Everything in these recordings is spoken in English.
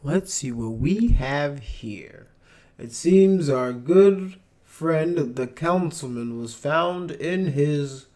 Let's see what we have here. It seems our good friend, the councilman, was found in his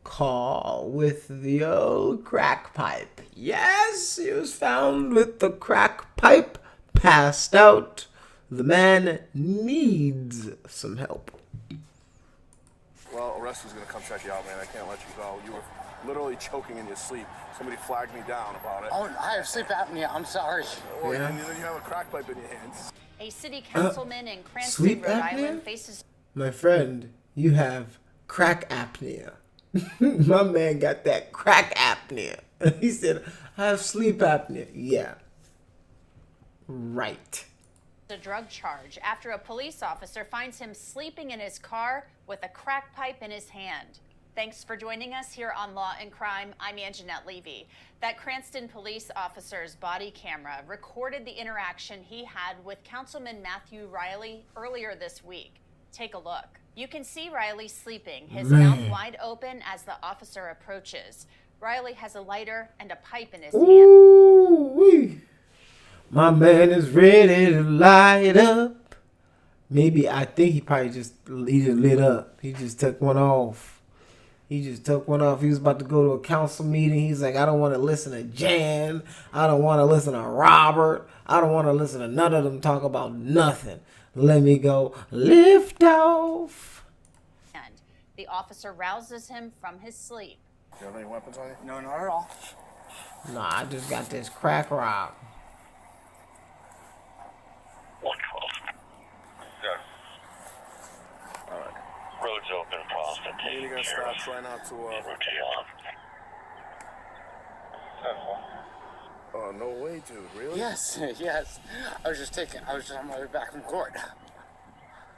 car with the old crack pipe. Yes, he was found with the crack pipe, passed out. The man needs some help. Well, a rescue's gonna come check you out, man. I can't let you go. You were literally choking in your sleep. Somebody flagged me down about it. Oh, I have sleep apnea. I'm sorry. Oh, yeah. And then you have a crack pipe in your hands. A city councilman in Cranston, sleep Rhode apnea? Island faces... My friend, you have crack apnea. My man got that crack apnea. He said, I have sleep apnea. Yeah. Right. a drug charge after a police officer finds him sleeping in his car with a crack pipe in his hand. Thanks for joining us here on Law and Crime. I'm Angenette Levy. That Cranston police officer's body camera recorded the interaction he had with Councilman Matthew Reilly earlier this week. Take a look. You can see Reilly sleeping, his mouth wide open as the officer approaches. Reilly has a lighter and a pipe in his hand. Ooh-wee. My man is ready to light up. Maybe, I think he just lit up. He just took one off. He was about to go to a council meeting. He's like, I don't want to listen to Jan. I don't want to listen to Robert. I don't want to listen to none of them talk about nothing. Let me go lift off. And the officer rouses him from his sleep. You have any weapons on you? No, not at all. Nah, I just got this crack rock. 112. Yes. All right. Road's open, Cranston. You're gonna stop. Try not to. Routine on. Oh, no way, dude. Really? Yes, yes. I was just on my way back from court.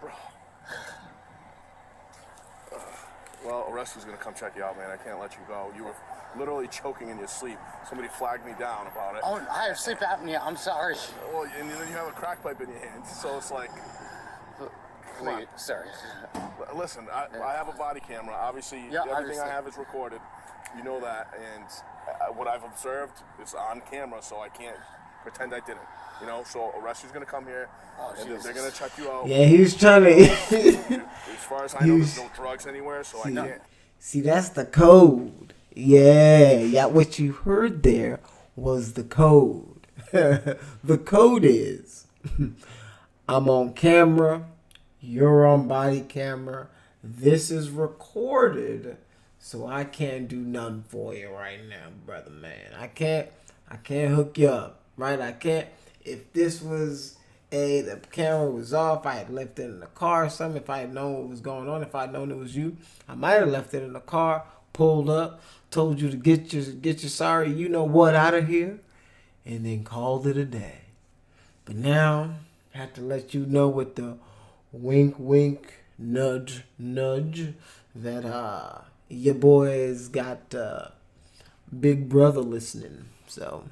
Bro. Well, a rescue's gonna come check you out, man. I can't let you go. You were literally choking in your sleep. Somebody flagged me down about it. Oh, I have sleep apnea. I'm sorry. Well, and then you have a crack pipe in your hands, so it's like. Please, sorry. Listen, I have a body camera. Obviously, Yeah, everything I have is recorded. You know that, and what I've observed is on camera, so I can't pretend I didn't. You know, so a rescue's gonna come here, and they're gonna check you out. Yeah, he was trying to. As far as I know, there's no drugs anywhere, so I can't. See, that's the code. Yeah, what you heard there was the code. The code is I'm on camera, you're on body camera, this is recorded, so I can't do nothing for you right now, brother man. I can't hook you up, right? I can't. If this was the camera was off, I had left it in the car or something. If I had known what was going on, if I had known it was you, I might have left it in the car, pulled up, told you to get your sorry you know what out of here, and then called it a day. But now I have to let you know with the wink wink, nudge nudge, that your boy has got Big Brother listening. So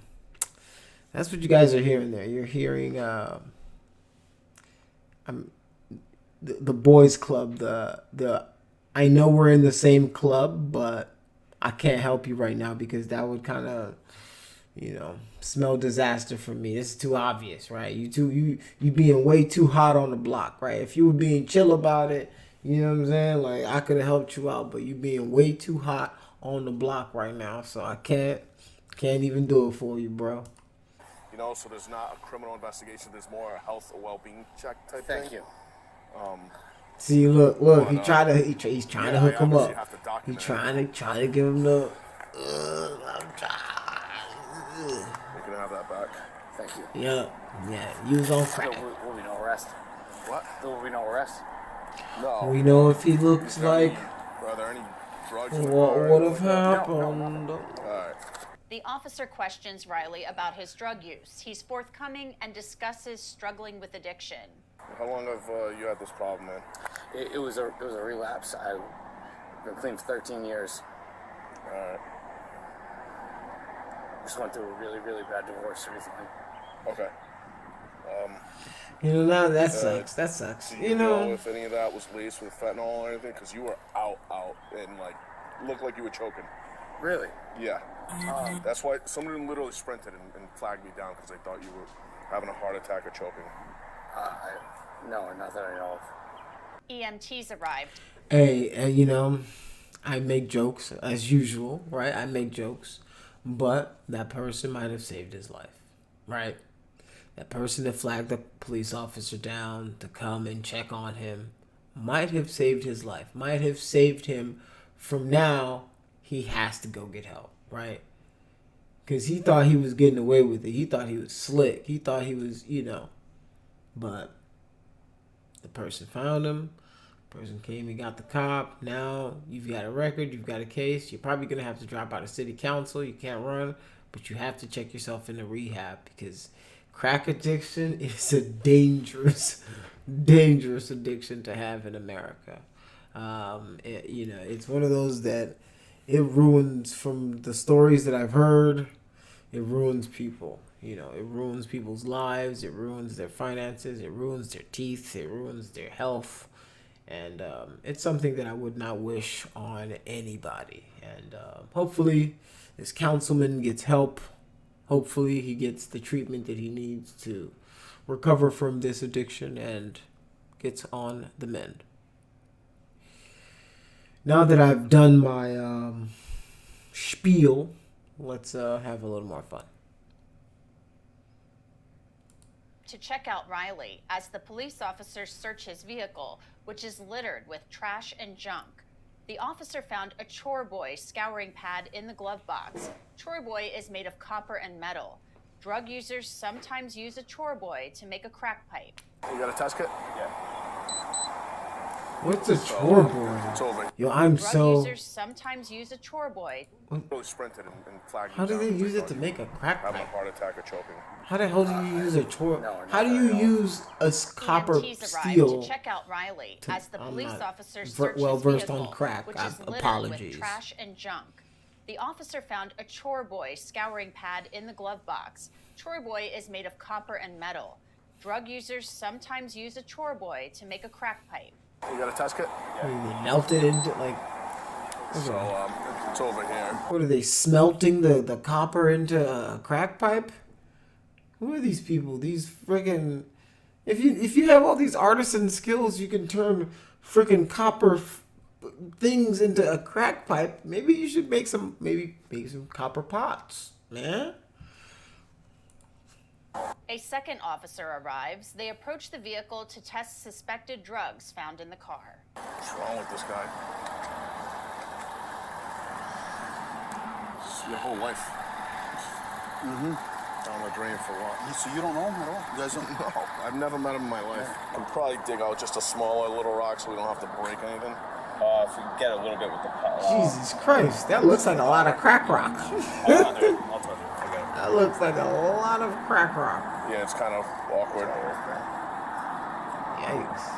that's what you guys are hearing there. You're hearing the boys club. The I know we're in the same club, but I can't help you right now because that would kind of, smell disaster for me. It's too obvious, right? You being way too hot on the block, right? If you were being chill about it, you know what I'm saying? Like, I could have helped you out, but you being way too hot on the block right now, so I can't even do it for you, bro. You know, so there's not a criminal investigation. There's more a health or well-being check type thing. Thank you. See, look, he's trying to hook him up. He's trying to give him the. I'm trying. You're gonna have that back. Thank you. Yeah. You was on crack. Will we no arrest? What? Will we no arrest? No. We know if he looks like. Are there any drugs? What would have happened? All right. The officer questions Reilly about his drug use. He's forthcoming and discusses struggling with addiction. How long have you had this problem, man? It was a relapse. I've been clean for 13 years. All right. Just went through a really, really bad divorce recently. Okay. Now that sucks. That sucks. Do you know if any of that was laced with fentanyl or anything? Because you were out, and looked like you were choking. Really? Yeah. That's why somebody literally sprinted and flagged me down because they thought you were having a heart attack or choking? No, not that I know of. EMTs arrived. Hey, you know, I make jokes as usual, right? I make jokes, but that person might have saved his life, right? That person that flagged the police officer down to come and check on him might have saved his life, might have saved him from now he has to go get help, right? Because he thought he was getting away with it. He thought he was slick. He thought he was, but the person found him. Person came and got the cop. Now you've got a record. You've got a case. You're probably going to have to drop out of city council. You can't run, but you have to check yourself into rehab because crack addiction is a dangerous addiction to have in America. It's one of those that it ruins, from the stories that I've heard, it ruins people. It ruins people's lives. It ruins their finances. It ruins their teeth. It ruins their health. And it's something that I would not wish on anybody. And hopefully this councilman gets help. Hopefully he gets the treatment that he needs to recover from this addiction and gets on the mend. Now that I've done my spiel, let's have a little more fun. To check out Reilly as the police officers search his vehicle, which is littered with trash and junk. The officer found a chore boy scouring pad in the glove box. Chore boy is made of copper and metal. Drug users sometimes use a chore boy to make a crack pipe. You got a test kit? Yeah. What's a chore boy? It's over. Yo, Drug users sometimes use a chore boy. Really sprinted and flagged. How do they use it to make a crack having a pipe? heart attack or choking? How the hell do you use a chore? No, How do you use a copper EMTs steel? arrived to check out Reilly as the I'm police not officers search well his versed vehicle, on crack. which is littered Apologies. with trash and junk. The officer found a chore boy scouring pad in the glove box. Chore boy is made of copper and metal. Drug users sometimes use a chore boy to make a crack pipe. You got a test kit? They melt it into So it's over here. What are they smelting the copper into a crack pipe? Who are these people? These friggin'... If you have all these artisan skills, you can turn friggin' copper things into a crack pipe. Maybe you should make some copper pots, man. A second officer arrives. They approach the vehicle to test suspected drugs found in the car. What's wrong with this guy? It's your whole life. Down the drain for what? So you don't know him at all? You guys don't know? No, I've never met him in my life. Can probably dig out just a smaller little rock so we don't have to break anything. If we get a little bit with the power. Jesus Christ, that looks like a lot of crack rock. I'll do it. Forget it. That looks like a lot of crack rock. Yeah, it's kind of awkward. Yikes.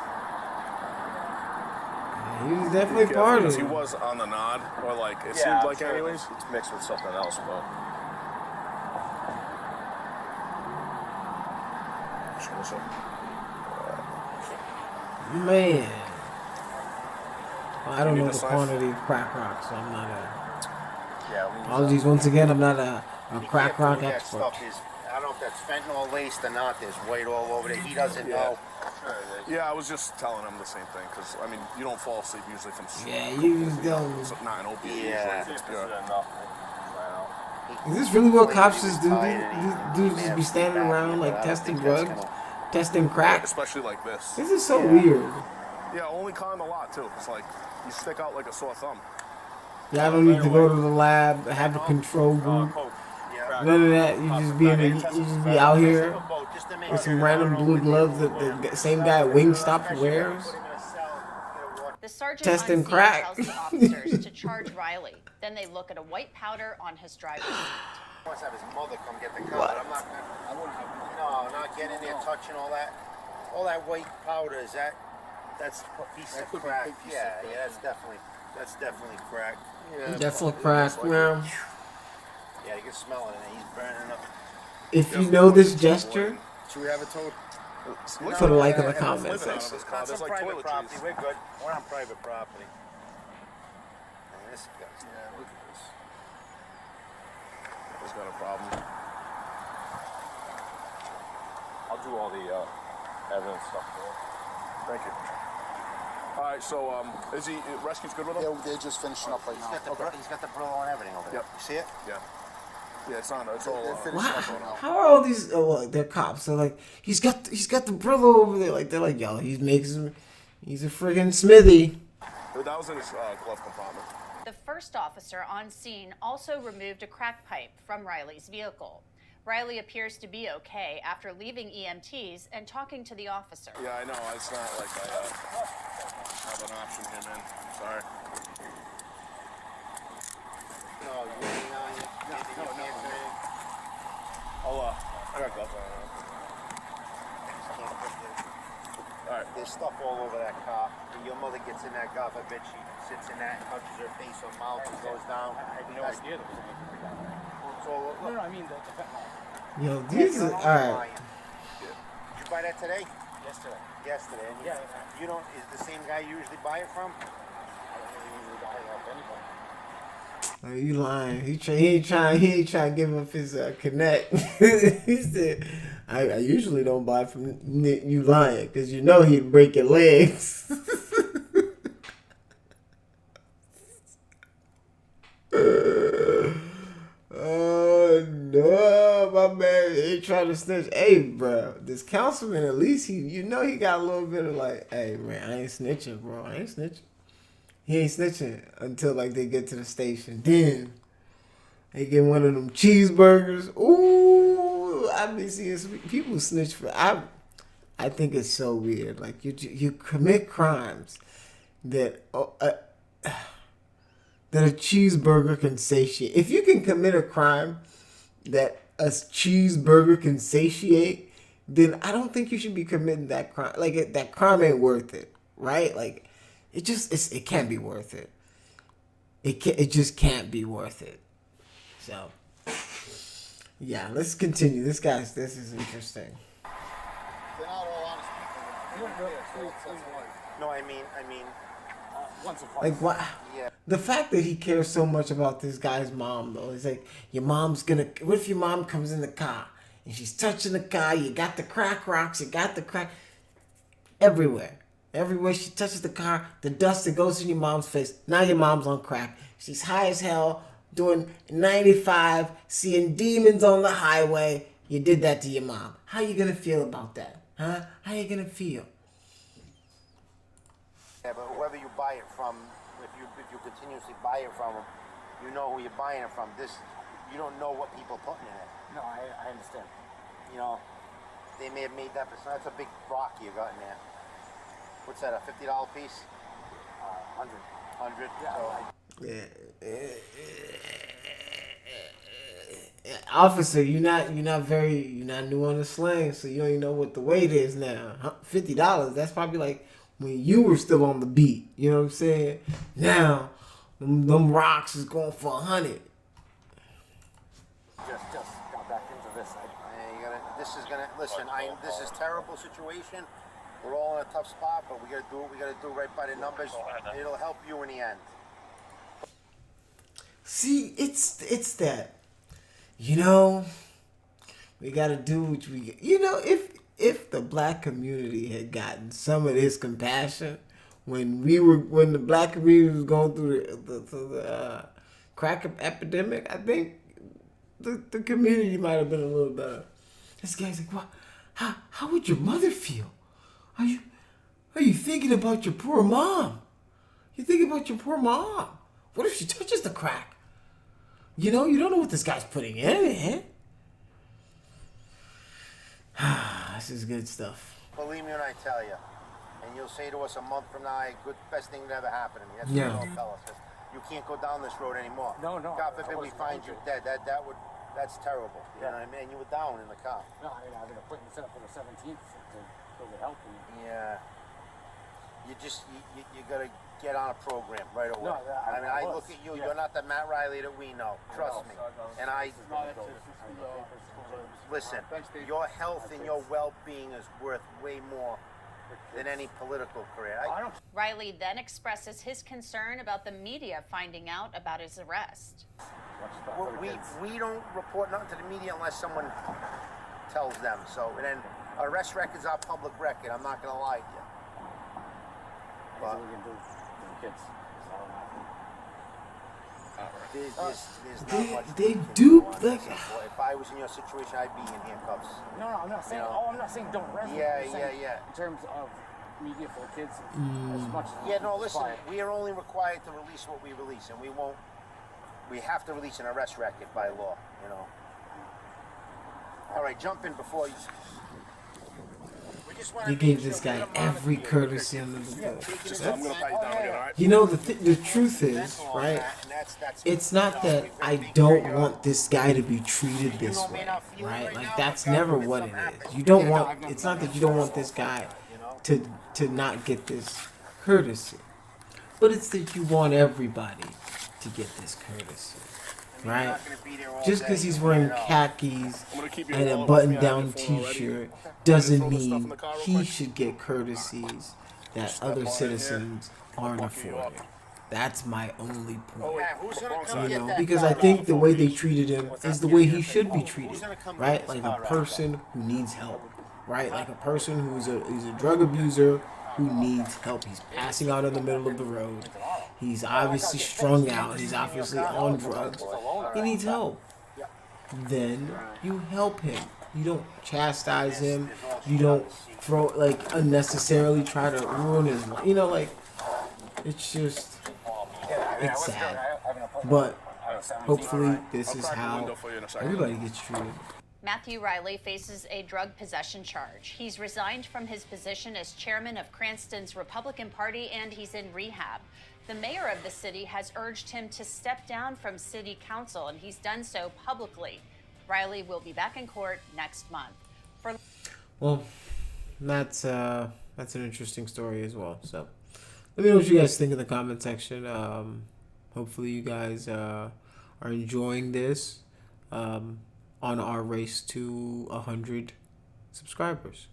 He was definitely part of Because it. he was on the nod, or like, it seemed like anyways. It's mixed with something else, but... Man. Well, I don't You know need the the quantity of crack rock, so I'm not a... Yeah, Apologies once again, I'm not a crack rock That expert. stuff is, I don't know if that's fentanyl laced or not. There's white all over there. He doesn't know. Yeah, I was just telling him the same thing, because, I mean, you don't fall asleep usually from sleep. Yeah, you just don't... It's not an opiate Yeah. usually. It's pure. Is this really what cops just do? These dudes just be standing around like testing drugs, testing crack? Especially like this. This is so weird. Yeah, only con a lot, too. It's like, you stick out like a sore thumb. Yeah, I don't need to go to the lab, have a control group. None of that. You just be out here with some random blue gloves that the same guy at Wingstop wears. The sergeant Testing on scene crack. tells the officers to charge Reilly. Then they look at a white powder on his driver's seat. He wants to have his mother come get the car. I'm not gonna, I wouldn't have, no, not getting there, touching all that. All that white powder, that's a piece of crack. Yeah, that's definitely crack. Yeah, Definitely crack, man. Yeah, you can smell it, and he's burning up. If you know this gesture, Should we have it towed? put a like in the Everyone's comment living out of section. this car. That's There's on like private property. toiletries. We're good. We're on private property. And this guy's, Yeah, look at this. He's got a problem. I'll do all the evidence stuff for you. Thank you. All right, so is he rescue's good with him? They're just finishing up right now. He's got the Brillo and everything over there. Yep. You see it? Yeah. Yeah, it's on. It's all. They're finishing up right now. How are all these? Oh, well, they're cops. They're like, he's got the Brillo over there. Like they're like, yo, he's a friggin' smithy. That was in his glove compartment. The first officer on scene also removed a crack pipe from Reilly's vehicle. Reilly appears to be okay after leaving EMTs and talking to the officer. Yeah, I know. It's not like I have an option here, man. Sorry. No, you can't. I got gloves on. All right. There's stuff all over that car. When your mother gets in that car, I bet she sits in that, touches her face or mouth and goes down. I had no idea there was anything down there. It's all over. No, I mean the fentanyl. Yo, these are all right. Did you buy that today? Yesterday. Yesterday. And Yeah. You don't, is the same guy you usually buy it from? I don't usually buy it off anybody. Oh, you lying? He ain't trying to give up his connect. He said, I usually don't buy from you lying because you know he'd break your legs. Oh no, my man ain't trying to snitch. Hey, bro, this councilman at least he got a little bit of like, hey man, I ain't snitching, bro. I ain't snitching. He ain't snitching until like they get to the station. Then they get one of them cheeseburgers. Ooh, I've been seeing some people snitch for. I think it's so weird. Like you commit crimes that that a cheeseburger can satiate. If you can commit a crime that a cheeseburger can satiate, then I don't think you should be committing that crime. Like that crime ain't worth it, right? Like. It can't be worth it. It just can't be worth it. So, yeah, let's continue. This is interesting. They're not all honest people. No, I mean, Once or twice. Like what? yeah. The fact that he cares so much about this guy's mom, though, is like your mom's gonna. What if your mom comes in the car and she's touching the car? You got the crack rocks. You got the crack everywhere. Everywhere she touches the car, the dust that goes in your mom's face. Now your mom's on crack. She's high as hell, doing 95, seeing demons on the highway. You did that to your mom. How you gonna feel about that? Huh? How you gonna feel? Yeah, but whoever you buy it from, if you continuously buy it from them, you know who you're buying it from. You don't know what people are putting in it. No, I understand. You know, they may have made that, but that's a big rock you got in there. What's that? A $50 piece? 100. Yeah, So Yeah. Officer, you're not new on the slang, so you don't even know what the weight is now. $50. That's probably like when you were still on the beat. You know what I'm saying? Now, them rocks is going for 100. just got back into this. This is terrible situation. We're all in a tough spot, but we gotta do what we gotta do right by the numbers. It'll help you in the end. See, it's that. We gotta do what we. If the black community had gotten some of this compassion when the black community was going through the crack epidemic, I think the community might have been a little better. This guy's like, what? How would your mother feel? Are you thinking about your poor mom? You thinking about your poor mom? What if she touches the crack? You don't know what this guy's putting in. This is good stuff. Believe me when I tell you, and you'll say to us a month from now, best thing that ever happened to me. That's what you'll tell us. You can't go down this road anymore. No. God forbid we find you dead. That's terrible. You know what I mean? You were down in the car. No, I have an appointment set up for the 17th to go get help. Yeah. You gotta get on a program right away. No, I was. Look at you. Yeah. You're not the Matt Reilly that we know. Trust me. And listen. Your health and your well-being is worth way more than any political career. Reilly then expresses his concern about the media finding out about his arrest. We don't report nothing to the media unless someone tells them. So, and then arrest record's our public record. I'm not gonna lie to you. What But we can do for the kids. there's not much they we can do, on like- this. If I was in your situation, I'd be in handcuffs. No, I'm not saying. You know? Oh, I'm not saying don't arrest them. Yeah, I'm saying yeah. In terms of media for the kids, as much as Yeah, no, listen, fine. we are only required to release what we release, and we have to release an arrest record by law, you know. All right, jump in before you. We just wanna They make gave sure this we guy don't every monitor you. courtesy under the book. Just, I'm gonna pat you down again, all right? You know, the truth is, right? It's not that I don't want this guy to be treated this way, right? Like, that's never what it is. You don't want, it's not that you don't want this guy to not get this courtesy, but it's that you want everybody to get this courtesy, right? Just because he's wearing khakis I'm gonna keep you and a all up with me. I button-down have your phone already. T-shirt doesn't Throw this stuff in mean the car real he quick. should get courtesies that Step on other in here. citizens aren't Bucket you afforded. up. That's my only point. Yeah, who's gonna Wrong come side. You get know, that because I car think out? the way they treated him is the way he should be Who's treated, gonna come right? get Like this a car out? person who needs help, right? Like a person who's a drug abuser who needs help. He's passing out in the middle of the road. He's obviously strung out. He's obviously on drugs. He needs help. Then you help him. You don't chastise him. You don't unnecessarily try to ruin his life. You know, like, it's just, it's sad. But hopefully this is how everybody gets treated. Matthew Reilly faces a drug possession charge. He's resigned from his position as chairman of Cranston's Republican Party, and he's in rehab. The mayor of the city has urged him to step down from city council, and he's done so publicly. Reilly will be back in court next month. Well, that's an interesting story as well. So let me know what you guys think in the comment section. Hopefully you guys are enjoying this on our race to 100 subscribers.